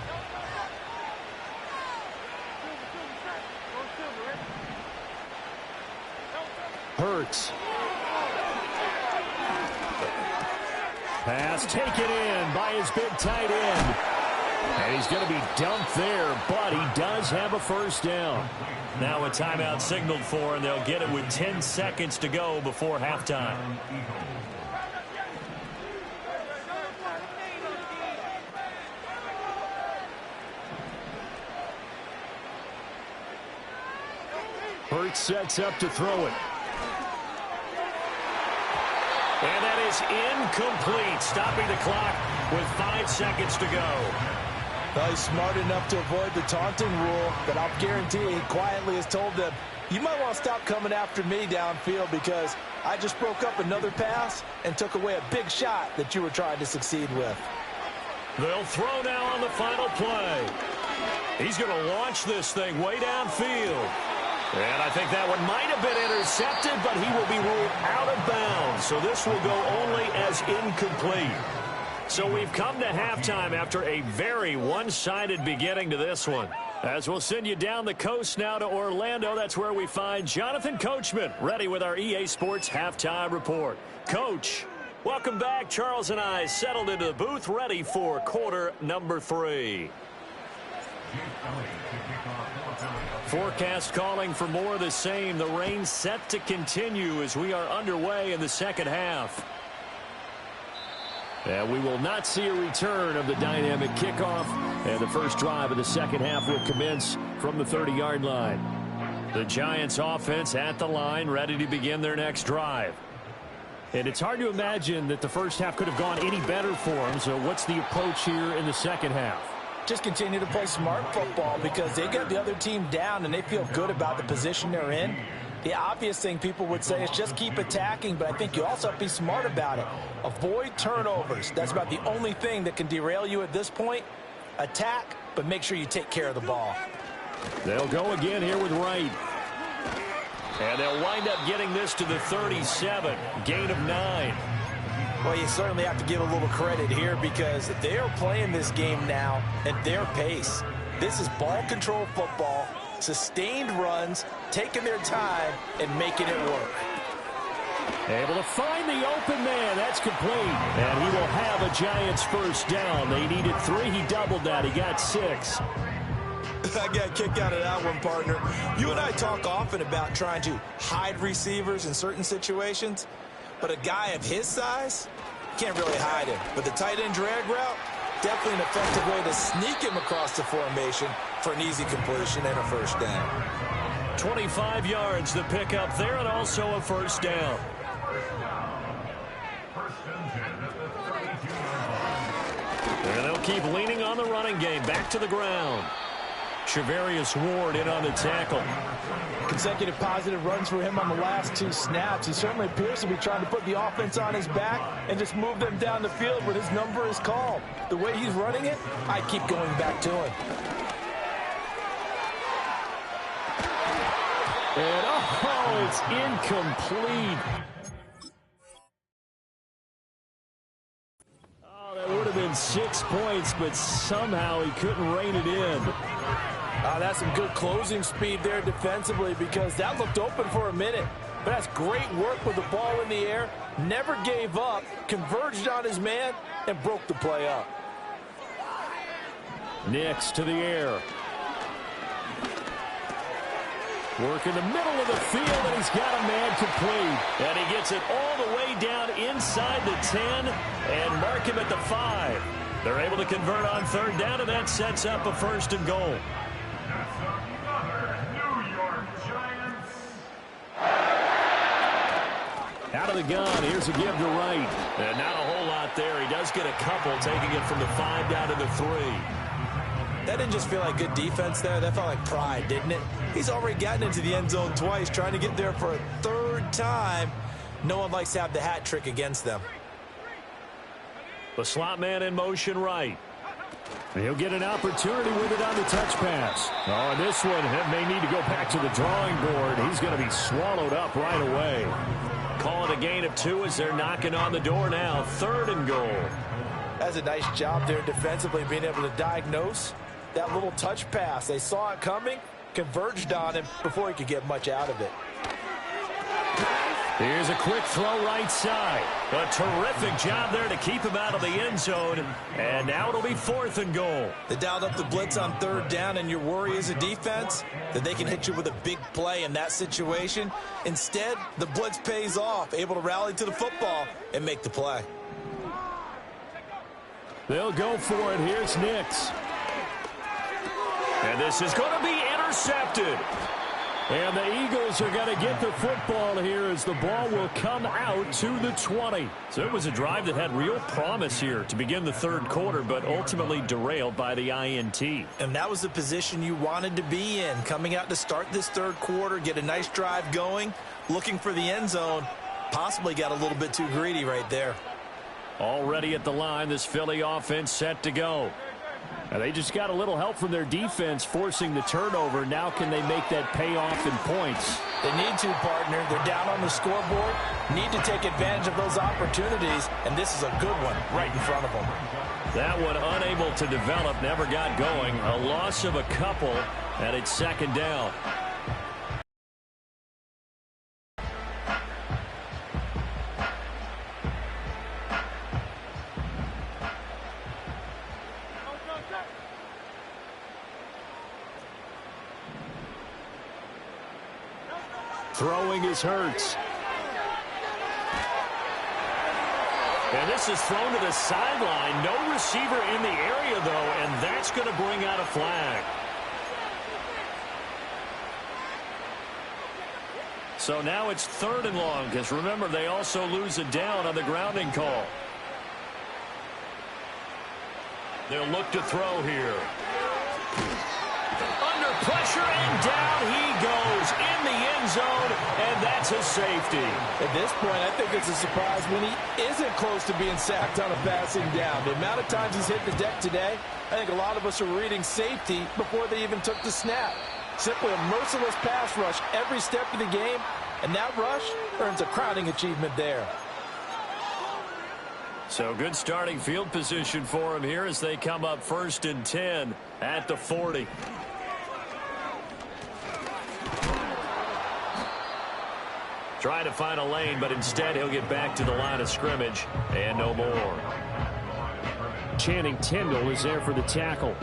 [SPEAKER 4] Hurts. Pass taken in by his big tight end. And he's going to be dumped there, but he does have a 1st down.
[SPEAKER 2] Now a timeout signaled for, and they'll get it with 10 seconds to go before halftime.
[SPEAKER 4] Hurts sets up to throw it.
[SPEAKER 2] And that is incomplete, stopping the clock with 5 seconds to go.
[SPEAKER 3] Well, he's smart enough to avoid the taunting rule, but I'll guarantee he quietly has told them, you might want to stop coming after me downfield because I just broke up another pass and took away a big shot that you were trying to succeed with.
[SPEAKER 2] They'll throw now on the final play. He's going to launch this thing way downfield. And I think that one might have been intercepted, but he will be ruled out of bounds. So this will go only as incomplete. So we've come to halftime after a very one-sided beginning to this one. As we'll send you down the coast now to Orlando, that's where we find Jonathan Coachman ready with our EA Sports Halftime Report. Coach. Welcome back. Charles and I settled into the booth, ready for quarter number 3. Forecast calling for more of the same. The rain set to continue as we are underway in the second half. And we will not see a return of the dynamic kickoff. And the first drive of the second half will commence from the 30-yard line. The Giants offense at the line, ready to begin their next drive. And it's hard to imagine that the first half could have gone any better for them. So what's the approach here in the second half?
[SPEAKER 3] Just continue to play smart football because they get the other team down and they feel good about the position they're in. The obvious thing people would say is just keep attacking, but I think you also have to be smart about it. Avoid turnovers. That's about the only thing that can derail you at this point. Attack, but make sure you take care of the ball.
[SPEAKER 2] They'll go again here with Wright. And they'll wind up getting this to the 37. Gain of 9.
[SPEAKER 3] Well, you certainly have to give a little credit here because they are playing this game now at their pace. This is ball control football, sustained runs, taking their time, and making it work.
[SPEAKER 2] Able to find the open man. That's complete. And he will have a Giants first down. They needed 3. He doubled that. He got 6.
[SPEAKER 3] I got a kick out of that one, partner. You and I talk often about trying to hide receivers in certain situations, but a guy of his size can't really hide him. But the tight end drag route, definitely an effective way to sneak him across the formation for an easy completion and a first down.
[SPEAKER 2] 25 yards the pickup there, and also a first down. And they'll keep leaning on the running game. Back to the ground. Shavarius Ward in on the tackle.
[SPEAKER 3] Consecutive positive runs for him on the last 2 snaps. He certainly appears to be trying to put the offense on his back and just move them down the field when his number is called. The way he's running it, I keep going back to him.
[SPEAKER 2] And oh, it's incomplete. Oh, that would have been 6 points, but somehow he couldn't rein it in.
[SPEAKER 3] That's some good closing speed there defensively because that looked open for a minute. But that's great work with the ball in the air. Never gave up, converged on his man, and broke the play up.
[SPEAKER 2] Nix to the air. Work in the middle of the field, and he's got a man complete. And he gets it all the way down inside the 10 and mark him at the 5. They're able to convert on third down, and that sets up a first and goal. Out of the gun, here's a give to Wright. And not a whole lot there. He does get a couple, taking it from the 5 down to the 3.
[SPEAKER 3] That didn't just feel like good defense there. That felt like pride, didn't it? He's already gotten into the end zone twice, trying to get there for a 3rd time. No one likes to have the hat trick against them.
[SPEAKER 2] The slot man in motion right. He'll get an opportunity with it on the touch pass. Oh, and this one may need to go back to the drawing board. He's going to be swallowed up right away. Call it a gain of 2 as they're knocking on the door now. 3rd and goal.
[SPEAKER 3] That's a nice job there defensively, being able to diagnose that little touch pass. They saw it coming, converged on him before he could get much out of it.
[SPEAKER 2] Here's a quick throw right side. A terrific job there to keep him out of the end zone. And now it'll be 4th and goal.
[SPEAKER 3] They dialed up the blitz on 3rd down, and your worry as a defense that they can hit you with a big play in that situation. Instead, the blitz pays off, able to rally to the football and make the play.
[SPEAKER 2] They'll go for it. Here's Nix. And this is going to be intercepted. And the Eagles are going to get the football here as the ball will come out to the 20. So it was a drive that had real promise here to begin the 3rd quarter, but ultimately derailed by the INT.
[SPEAKER 3] And that was the position you wanted to be in, coming out to start this 3rd quarter, get a nice drive going, looking for the end zone. Possibly got a little bit too greedy right there.
[SPEAKER 2] Already at the line, this Philly offense set to go. And they just got a little help from their defense forcing the turnover. Now can they make that pay off in points?
[SPEAKER 3] They need to, partner. They're down on the scoreboard. Need to take advantage of those opportunities, and this is a good one right in front of them.
[SPEAKER 2] That one unable to develop, never got going. A loss of a couple, and it's 2nd down.
[SPEAKER 4] Throwing is Hurts.
[SPEAKER 2] And this is thrown to the sideline. No receiver in the area, though, and that's going to bring out a flag. So now it's 3rd and long, because remember, they also lose a down on the grounding call. They'll look to throw here. Under pressure, and down he goes in the end zone, and that's a safety.
[SPEAKER 3] At this point, I think it's a surprise when he isn't close to being sacked on a passing down. The amount of times he's hit the deck today, I think a lot of us are reading safety before they even took the snap. Simply a merciless pass rush every step of the game, and that rush earns a crowning achievement there.
[SPEAKER 2] So good starting field position for him here as they come up 1st and 10 at the 40. Trying to find a lane, but instead he'll get back to the line of scrimmage and no more.
[SPEAKER 4] Channing Tindall is there for the tackle.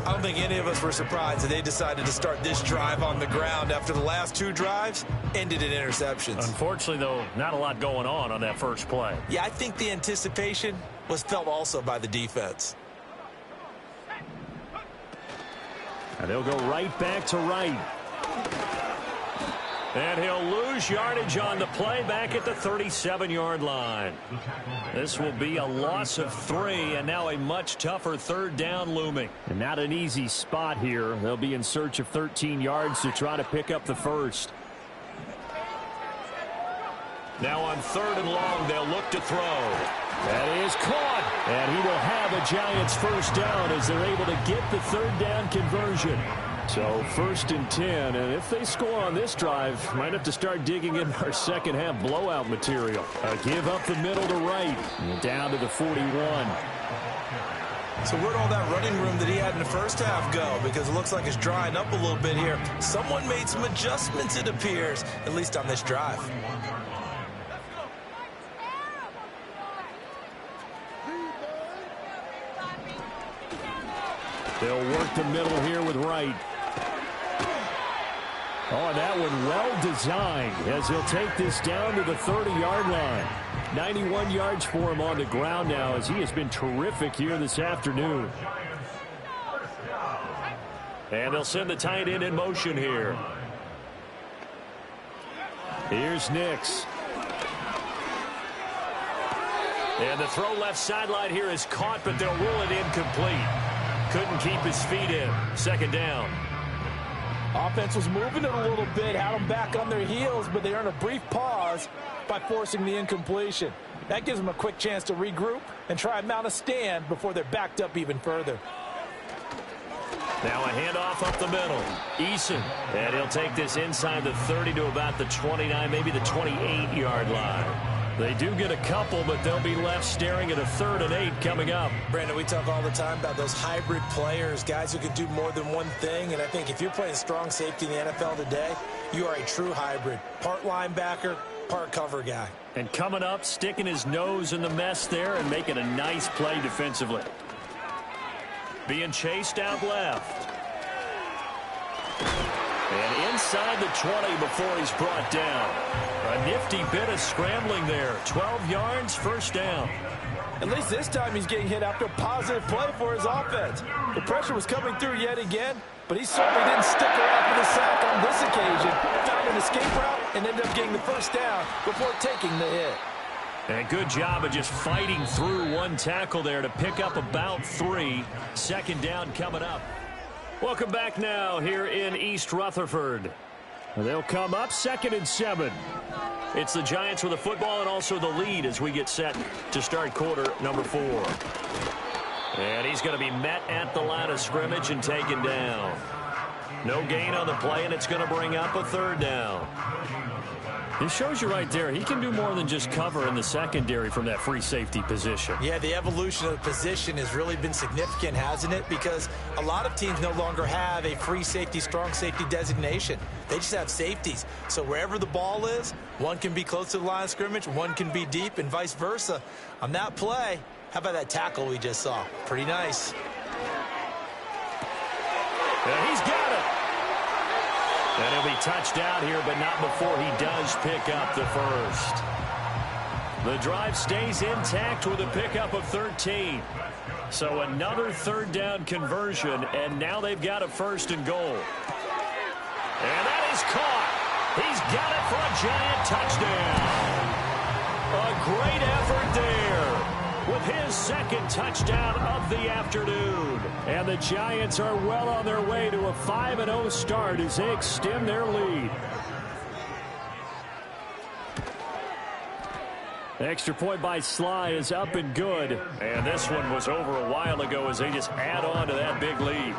[SPEAKER 3] I don't think any of us were surprised that they decided to start this drive on the ground after the last 2 drives ended in interceptions.
[SPEAKER 2] Unfortunately, though, not a lot going on that first play.
[SPEAKER 3] Yeah, I think the anticipation was felt also by the defense.
[SPEAKER 4] And they'll go right back to right.
[SPEAKER 2] And he'll lose yardage on the play back at the 37-yard line. This will be a loss of 3, and now a much tougher 3rd down looming.
[SPEAKER 4] And not an easy spot here. They'll be in search of 13 yards to try to pick up the first.
[SPEAKER 2] Now on 3rd and long, they'll look to throw.
[SPEAKER 4] That is caught. And he will have a Giants first down as they're able to get the 3rd down conversion. So 1st and 10, and if they score on this drive, might have to start digging in our second half blowout material. A give up the middle to right, and down to the 41.
[SPEAKER 3] So where'd all that running room that he had in the first half go? Because it looks like it's drying up a little bit here. Someone made some adjustments, it appears, at least on this drive.
[SPEAKER 4] They'll work the middle here with Wright. Oh, that one well designed as he'll take this down to the 30-yard line. 91 yards for him on the ground now as he has been terrific here this afternoon.
[SPEAKER 2] And they'll send the tight end in motion here.
[SPEAKER 4] Here's Nix.
[SPEAKER 2] And the throw left sideline here is caught, but they'll rule it incomplete. Couldn't keep his feet in. 2nd down.
[SPEAKER 3] Offense was moving it a little bit, had them back on their heels, but they earned a brief pause by forcing the incompletion. That gives them a quick chance to regroup and try and mount a stand before they're backed up even further.
[SPEAKER 2] Now a handoff up the middle. Eason. And he'll take this inside the 30 to about the 29, maybe the 28-yard line. They do get a couple, but they'll be left staring at a 3rd and 8 coming up.
[SPEAKER 3] Brandon, we talk all the time about those hybrid players, guys who can do more than one thing. And I think if you're playing strong safety in the NFL today, you are a true hybrid. Part linebacker, part cover guy.
[SPEAKER 2] And coming up, sticking his nose in the mess there and making a nice play defensively. Being chased out left. And inside the 20 before he's brought down. A nifty bit of scrambling there. 12 yards, 1st down.
[SPEAKER 3] At least this time he's getting hit after a positive play for his offense. The pressure was coming through yet again, but he certainly didn't stick around for the sack on this occasion. Found an escape route and ended up getting the 1st down before taking the hit.
[SPEAKER 2] And good job of just fighting through one tackle there to pick up about 3. 2nd down coming up. Welcome back now here in East Rutherford.
[SPEAKER 4] They'll come up 2nd and 7.
[SPEAKER 2] It's the Giants with the football and also the lead as we get set to start quarter number 4. And he's going to be met at the line of scrimmage and taken down. No gain on the play, and it's going to bring up a 3rd down.
[SPEAKER 4] It shows you right there, he can do more than just cover in the secondary from that free safety position.
[SPEAKER 3] Yeah, the evolution of the position has really been significant, hasn't it? Because a lot of teams no longer have a free safety, strong safety designation. They just have safeties. So wherever the ball is, one can be close to the line of scrimmage, one can be deep, and vice versa. On that play, how about that tackle we just saw? Pretty nice.
[SPEAKER 2] And he's got it. And he'll be touched out here, but not before he does pick up the first. The drive stays intact with a pickup of 13. So another third down conversion, and now they've got a first and goal. And that is caught. He's got it for a giant touchdown. A great effort there with his second touchdown of the afternoon. And the Giants are well on their way to a 5-0 start as they extend their lead. Extra point by Sly is up and good. And this one was over a while ago as they just add on to that big lead.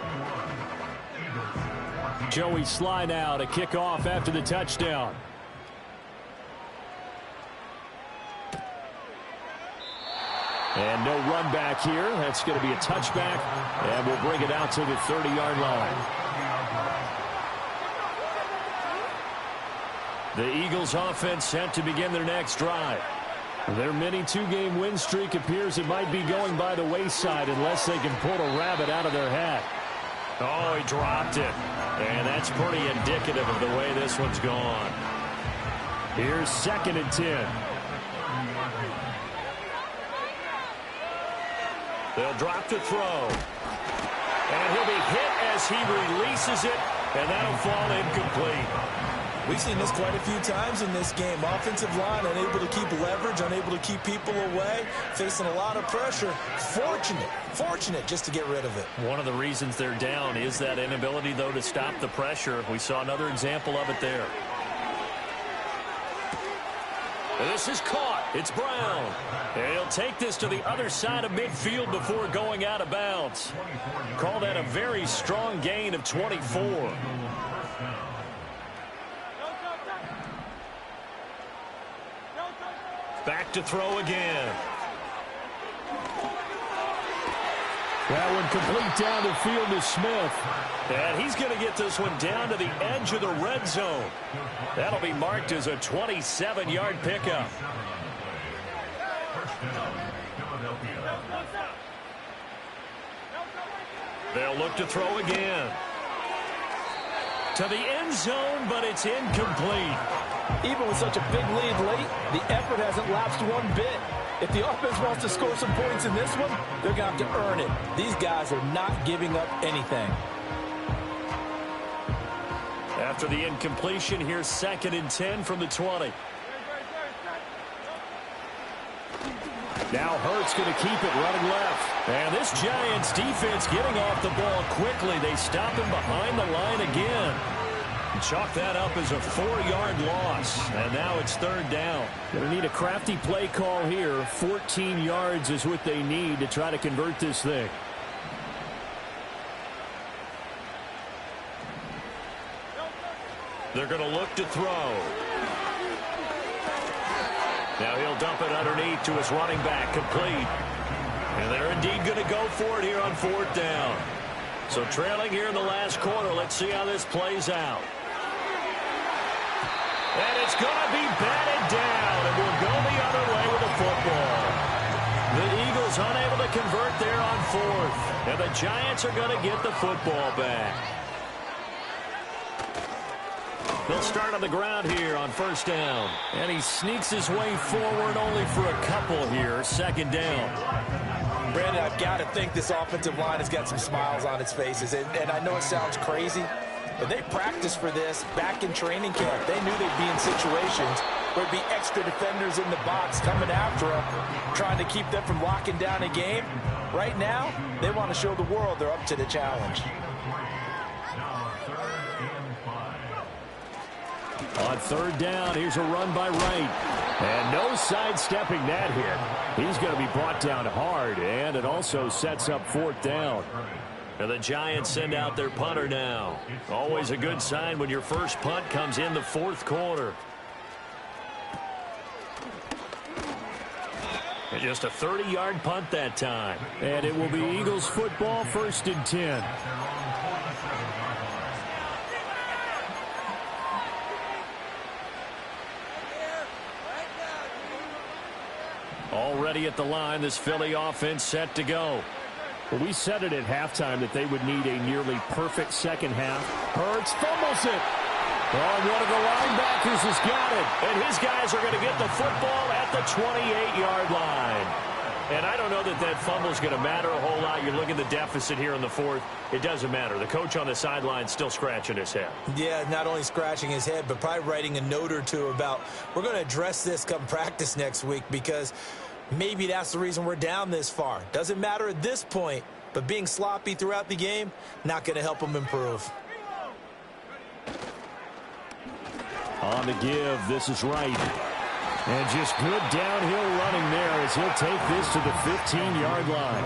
[SPEAKER 2] Joey Sly now to kick off after the touchdown. And no run back here. That's going to be a touchback. And we'll bring it out to the 30-yard line. The Eagles offense set to begin their next drive. Their mini two-game win streak appears it might be going by the wayside unless they can pull a rabbit out of their hat. Oh, he dropped it. And that's pretty indicative of the way this one's gone. Here's 2nd and 10. They'll drop to throw. And he'll be hit as he releases it, and that'll fall incomplete.
[SPEAKER 3] We've seen this quite a few times in this game. Offensive line unable to keep leverage, unable to keep people away, facing a lot of pressure. Fortunate just to get rid of it. One of the reasons they're down is that inability, though, to stop the pressure. We saw another example of it there.
[SPEAKER 2] This is caught. It's Brown. And he'll take this to the other side of midfield before going out of bounds. Call that a very strong gain of 24. Back to throw again.
[SPEAKER 4] That one complete down the field to Smith.
[SPEAKER 2] And he's going to get this one down to the edge of the red zone. That'll be marked as a 27-yard pickup. They'll look to throw again. To the end zone, but it's incomplete.
[SPEAKER 3] Even with such a big lead late, the effort hasn't lapsed one bit. If the offense wants to score some points in this one, they're going to have to earn it. These guys are not giving up anything.
[SPEAKER 2] After the incompletion, here's 2nd and 10 from the 20.
[SPEAKER 4] Now Hurts going to keep it running left.
[SPEAKER 2] And this Giants defense getting off the ball quickly. They stop him behind the line again. Chalk that up as a 4-yard loss. And now it's 3rd down.
[SPEAKER 4] Going to need a crafty play call here. 14 yards is what they need to try to convert this thing.
[SPEAKER 2] They're going to look to throw. Now he'll dump it underneath to his running back, complete. And they're indeed going to go for it here on 4th down. So trailing here in the last quarter, let's see how this plays out. And it's going to be batted down, and we'll go the other way with the football. The Eagles unable to convert there on 4th. And the Giants are going to get the football back. They'll start on the ground here on 1st down.
[SPEAKER 4] And he sneaks his way forward only for a couple here. 2nd down.
[SPEAKER 3] Brandon, I've got to think this offensive line has got some smiles on its faces. And I know it sounds crazy, but they practiced for this back in training camp. They knew they'd be in situations where there'd be extra defenders in the box coming after them, trying to keep them from locking down a game. Right now, they want to show the world they're up to the challenge.
[SPEAKER 4] On 3rd down, here's a run by Wright. And no sidestepping that hit. He's going to be brought down hard, and it also sets up 4th down.
[SPEAKER 2] And the Giants send out their punter now. Always a good sign when your first punt comes in the 4th quarter. And just a 30-yard punt that time.
[SPEAKER 4] And it will be Eagles football, 1st and 10.
[SPEAKER 2] Already at the line, this Philly offense set to go.
[SPEAKER 4] Well, we said it at halftime that they would need a nearly perfect second half. Hurts fumbles it.
[SPEAKER 2] Oh, one of the linebackers has got it. And his guys are going to get the football at the 28-yard line. And I don't know that that fumble is going to matter a whole lot. You look at the deficit here in the fourth. It doesn't matter. The coach on the sideline still scratching his head.
[SPEAKER 3] Yeah, not only scratching his head, but probably writing a note or two about we're going to address this come practice next week, because maybe that's the reason we're down this far. Doesn't matter at this point, but being sloppy throughout the game, not going to help him improve.
[SPEAKER 4] On the give, this is Wright. And just good downhill running there as he'll take this to the 15-yard line.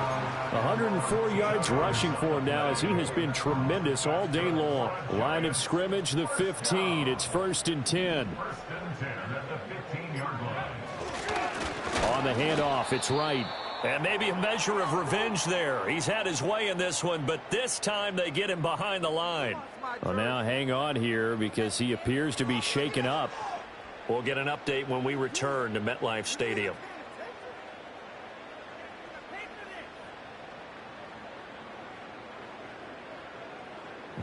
[SPEAKER 4] 104 yards rushing for him now as he has been tremendous all day long. Line of scrimmage, the 15. It's 1st and 10. On the handoff, it's Wright.
[SPEAKER 2] And maybe a measure of revenge there. He's had his way in this one, but this time they get him behind the line.
[SPEAKER 4] Well, now hang on here because he appears to be shaken up.
[SPEAKER 2] We'll get an update when we return to MetLife Stadium.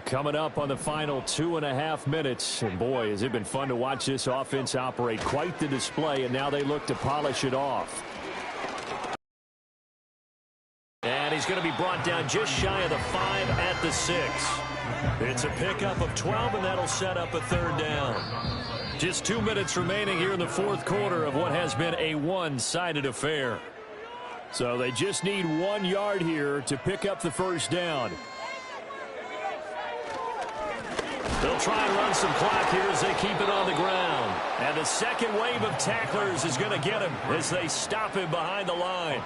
[SPEAKER 4] Coming up on the final 2.5 minutes. And boy, has it been fun to watch this offense operate. Quite the display, and now they look to polish it off.
[SPEAKER 2] And he's going to be brought down just shy of the 5 at the 6. It's a pickup of 12, and that'll set up a 3rd down. Just 2 minutes remaining here in the fourth quarter of what has been a one-sided affair.
[SPEAKER 4] So they just need 1 yard here to pick up the 1st down.
[SPEAKER 2] They'll try and run some clock here as they keep it on the ground. And the second wave of tacklers is going to get him as they stop him behind the line.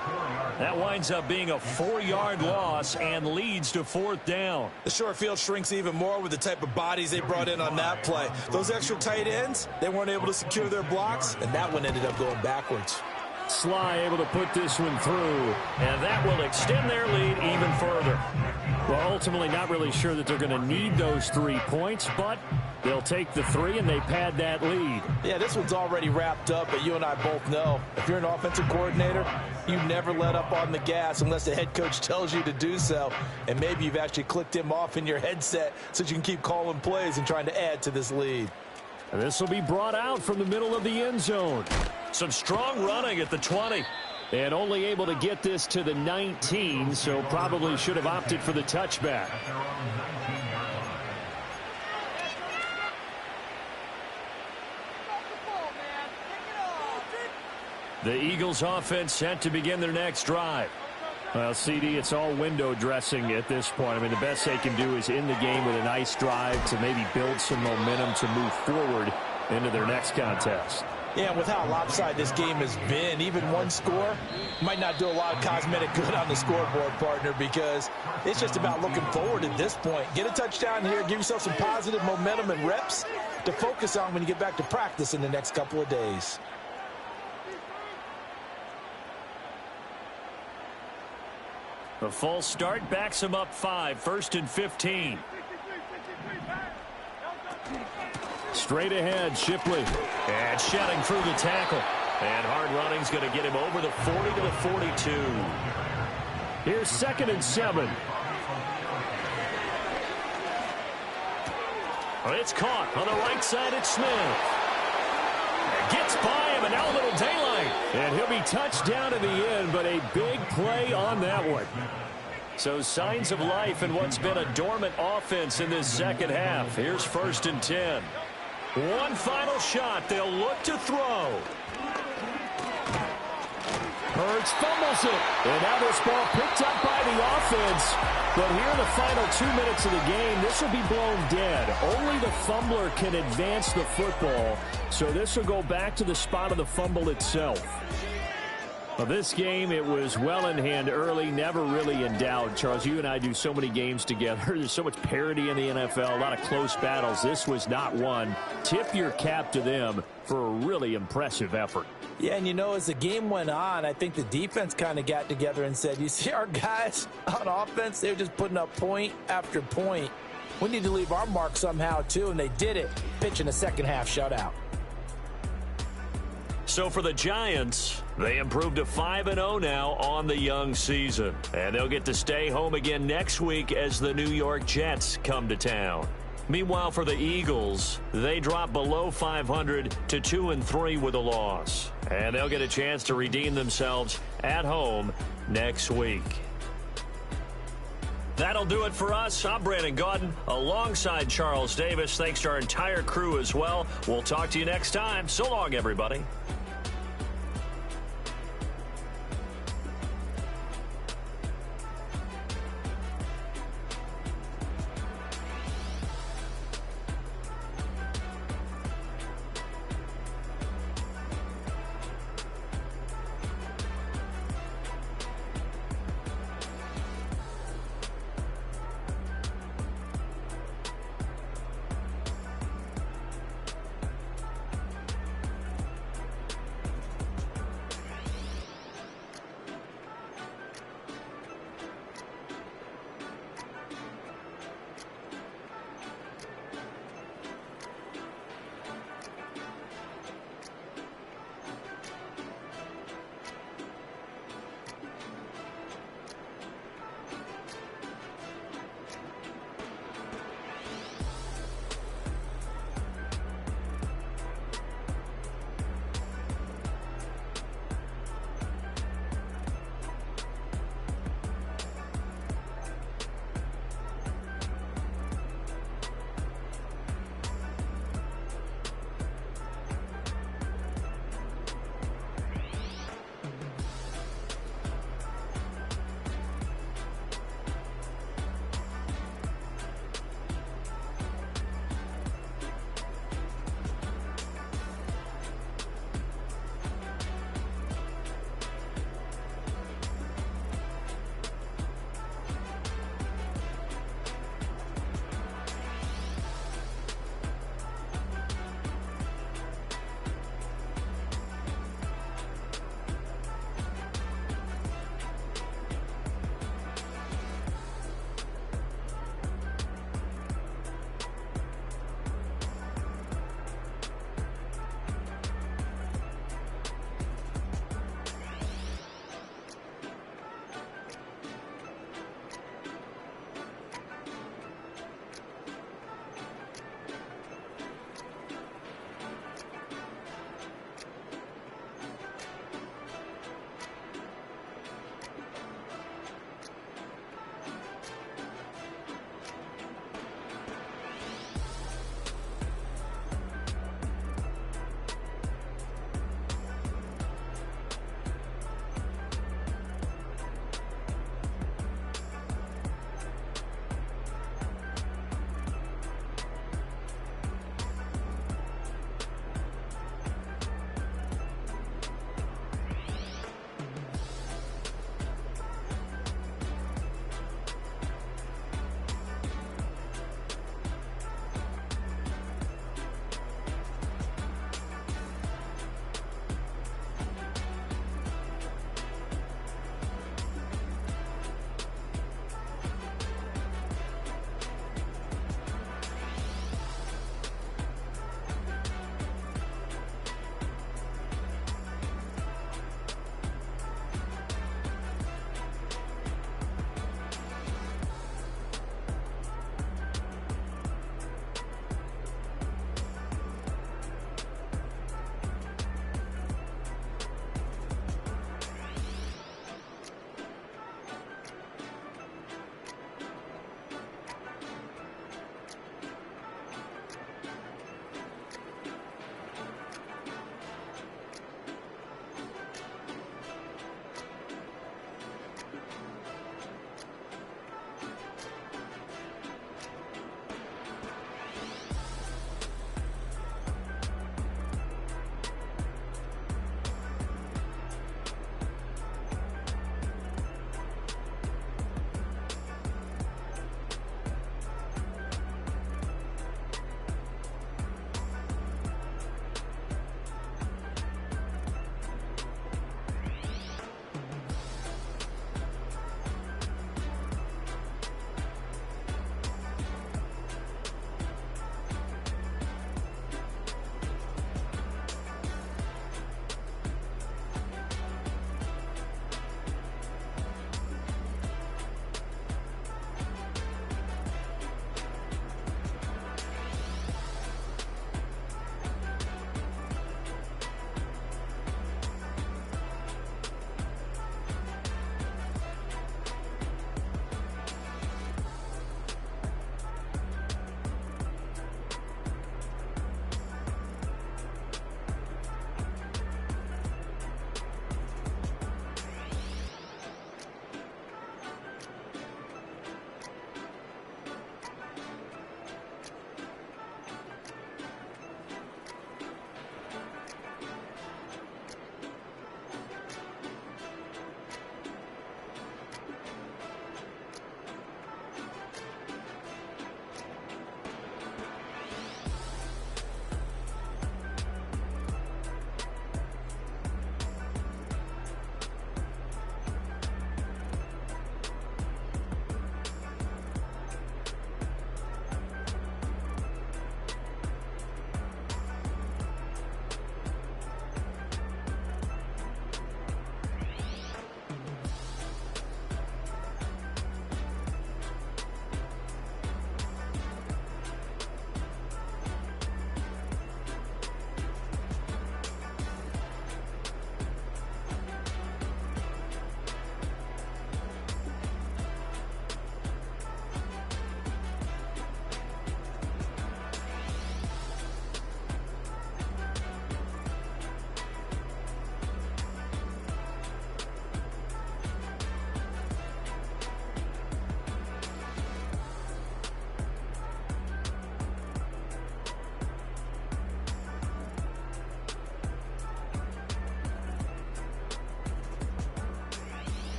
[SPEAKER 2] That winds up being a 4-yard loss and leads to 4th down.
[SPEAKER 3] The short field shrinks even more with the type of bodies they brought in on that play. Those extra tight ends, they weren't able to secure their blocks, and that one ended up going backwards.
[SPEAKER 4] Sly able to put this one through.
[SPEAKER 2] And that will extend their lead even further.
[SPEAKER 4] Well, ultimately not really sure that they're going to need those 3 points, but they'll take the 3 and they pad that lead.
[SPEAKER 3] Yeah, this one's already wrapped up, but you and I both know if you're an offensive coordinator, you never let up on the gas unless the head coach tells you to do so. And maybe you've actually clicked him off in your headset so you can keep calling plays and trying to add to this lead.
[SPEAKER 4] And this will be brought out from the middle of the end zone.
[SPEAKER 2] Some strong running at the 20.
[SPEAKER 4] And only able to get this to the 19, so probably should have opted for the touchback.
[SPEAKER 2] The Eagles offense set to begin their next drive.
[SPEAKER 4] Well, CD, it's all window dressing at this point. I mean, the best they can do is end the game with a nice drive to maybe build some momentum to move forward into their next contest.
[SPEAKER 3] Yeah, with how lopsided this game has been, even one score might not do a lot of cosmetic good on the scoreboard, partner, because it's just about looking forward at this point. Get a touchdown here, give yourself some positive momentum and reps to focus on when you get back to practice in the next couple of days.
[SPEAKER 2] The false start backs him up 5, 1st and 15.
[SPEAKER 4] Straight ahead, Shipley.
[SPEAKER 2] And shedding through the tackle. And hard running's going to get him over the 40 to the 42.
[SPEAKER 4] Here's 2nd and 7.
[SPEAKER 2] It's caught on the right side. It's Smith. Gets by him, and now a little daylight.
[SPEAKER 4] And he'll be touched down in the end, but a big play on that one.
[SPEAKER 2] So signs of life in what's been a dormant offense in this second half. Here's 1st and 10. One final shot. They'll look to throw.
[SPEAKER 4] Hurts fumbles it. And now this ball picked up by the offense. But here in the final 2 minutes of the game, this will be blown dead. Only the fumbler can advance the football. So this will go back to the spot of the fumble itself. Well, this game, it was well in hand early, never really in doubt. Charles, you and I do so many games together. There's so much parity in the NFL, a lot of close battles. This was not one. Tip your cap to them for a really impressive effort.
[SPEAKER 3] Yeah, and you know, as the game went on, I think the defense kind of got together and said, you see our guys on offense, they're just putting up point after point. We need to leave our mark somehow, too, and they did it, pitching a second-half shutout.
[SPEAKER 2] So for the Giants, they improved to 5-0 now on the young season. And they'll get to stay home again next week as the New York Jets come to town. Meanwhile, for the Eagles, they drop below 500 to 2-3 with a loss. And they'll get a chance to redeem themselves at home next week. That'll do it for us. I'm Brandon Gaudin alongside Charles Davis. Thanks to our entire crew as well. We'll talk to you next time. So long, everybody.